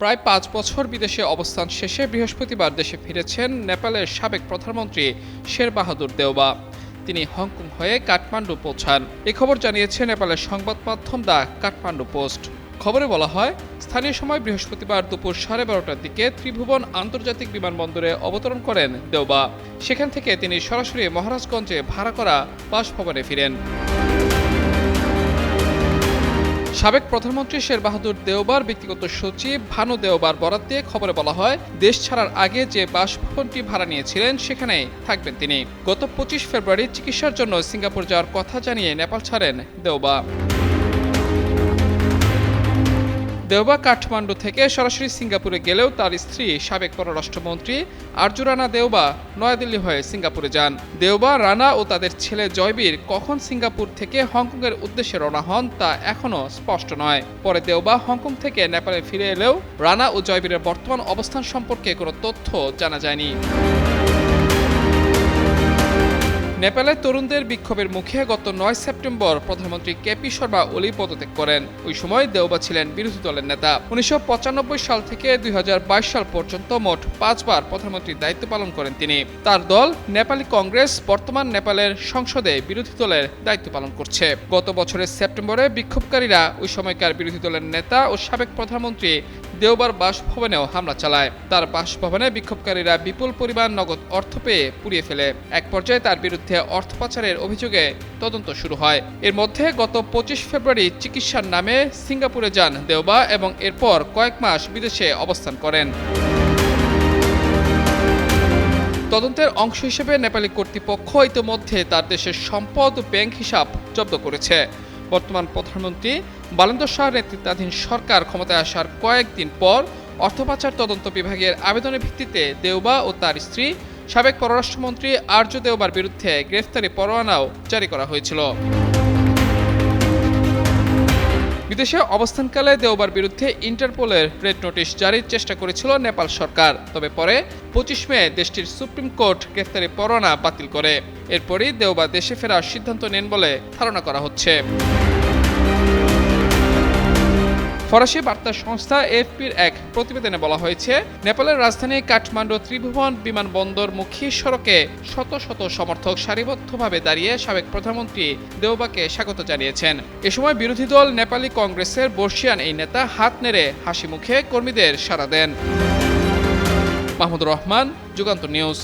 প্রায় ৫ বছর বিদেশে অবস্থান শেষে বৃহস্পতিবার দেশে ফিরেছেন নেপালের সাবেক প্রধানমন্ত্রী শেরবাহাদুর দেওবা। তিনি হংকং হয়ে কাঠমান্ডু পৌঁছান। এ খবর জানিয়েছে নেপালের সংবাদ মাধ্যম দ্য কাঠমান্ডু পোস্ট। খবরে বলা হয়, স্থানীয় সময় বৃহস্পতিবার দুপুর 12:30টার দিকে ত্রিভুবন আন্তর্জাতিক বিমানবন্দরে অবতরণ করেন দেওবা। সেখান থেকে তিনি সরাসরি মহারাজগঞ্জে ভাড়া করা বাসভবনে ফিরেন। সাবেক প্রধানমন্ত্রী শেরবাহাদুর দেওবার ব্যক্তিগত সচিব ভানু দেওবার বরাত দিয়ে খবরে বলা হয়, দেশ ছাড়ার আগে যে বাসভবনটি ভাড়া নিয়েছিলেন সেখানেই থাকবেন তিনি। গত 25 ফেব্রুয়ারি চিকিৎসার জন্য সিঙ্গাপুর যাওয়ার কথা জানিয়ে নেপাল ছাড়েন দেওবা। দেওবা কাঠমান্ডু থেকে সরাসরি সিঙ্গাপুরে গেলেও তার স্ত্রী সাবেক পররাষ্ট্রমন্ত্রী আরজু রানা দেওবা নয়াদিল্লি হয়ে সিঙ্গাপুরে যান। দেওবা, রানা ও তাদের ছেলে জয়বীর কখন সিঙ্গাপুর থেকে হংকংয়ের উদ্দেশ্যে রওনা হন তা এখনও স্পষ্ট নয়। পরে দেওবা হংকং থেকে নেপালে ফিরে এলেও রানা ও জয়বীরের বর্তমান অবস্থান সম্পর্কে কোনো তথ্য জানা যায়নি। নেপালের তরুণদের বিক্ষোভের মুখে গত 9 সেপ্টেম্বর প্রধানমন্ত্রী কেপি শর্মা ওলি পদত্যাগ করেন। ওই সময় দেওবা ছিলেন বিরোধী দলের নেতা। 1995 সাল থেকে 2022 সাল পর্যন্ত মোট 5 বার প্রধানমন্ত্রীর দায়িত্ব পালন করেন তিনি। তার দল নেপালি কংগ্রেস বর্তমান নেপালের সংসদে বিরোধী দলের দায়িত্ব পালন করছে। গত বছরের সেপ্টেম্বরে বিক্ষোভকারীরা ওই সময়কার বিরোধী দলের নেতা ও সাবেক প্রধানমন্ত্রী দেওবার বাসভবনেও হামলা চালায়। তার বাসভবনে বিক্ষোভকারীরা বিপুল পরিমাণ নগদ অর্থ পেয়ে পুড়িয়ে ফেলে। এক পর্যায়ে তার বিরুদ্ধে অর্থ পাচারের অভিযোগে তদন্ত শুরু হয়। এর মধ্যে গত 25 ফেব্রুয়ারি চিকিৎসার নামে সিঙ্গাপুরে যান দেওবা এবং এরপর কয়েক মাস বিদেশে অবস্থান করেন। তদন্তের অংশ হিসেবে নেপালি কর্তৃপক্ষ ইতিমধ্যে তার দেশের সম্পদ ও ব্যাংক হিসাব জব্দ করেছে। বর্তমান প্রধানমন্ত্রী বালেন্দর শাহ নেতৃত্বাধীন সরকার ক্ষমতায় আসার কয়েকদিন পর অর্থ পাচার তদন্ত বিভাগের আবেদনের ভিত্তিতে দেওবা ও তার স্ত্রী সাবেক পররাষ্ট্রমন্ত্রী আরজু দেওবার বিরুদ্ধে গ্রেফতারি পরোয়ানাও জারি করা হয়েছিল। বিদেশে অবস্থানকালে দেওবার বিরুদ্ধে ইন্টারপোলের রেড নোটিশ জারির চেষ্টা করেছিল নেপাল সরকার। তবে পরে 25 মে দেশটির সুপ্রিম কোর্ট গ্রেফতারি পরোয়ানা বাতিল করে। এরপরই দেওবা দেশে ফেরার সিদ্ধান্ত নেন বলে ধারণা করা হচ্ছে। ফরাসি বার্তা সংস্থা এএফপির এক প্রতিবেদনে বলা হয়েছে, নেপালের রাজধানী কাঠমান্ডু ত্রিভুবন বিমানবন্দর মুখী সড়কে শত শত সমর্থক সারিবদ্ধভাবে দাঁড়িয়ে সাবেক প্রধানমন্ত্রী দেওবাকে স্বাগত জানিয়েছেন। এ সময় বিরোধী দল নেপালি কংগ্রেসের বর্ষিয়ান এই নেতা হাত নেড়ে হাসি মুখে কর্মীদের সাড়া দেন। মাহমুদুর রহমান, যুগান্তর নিউজ।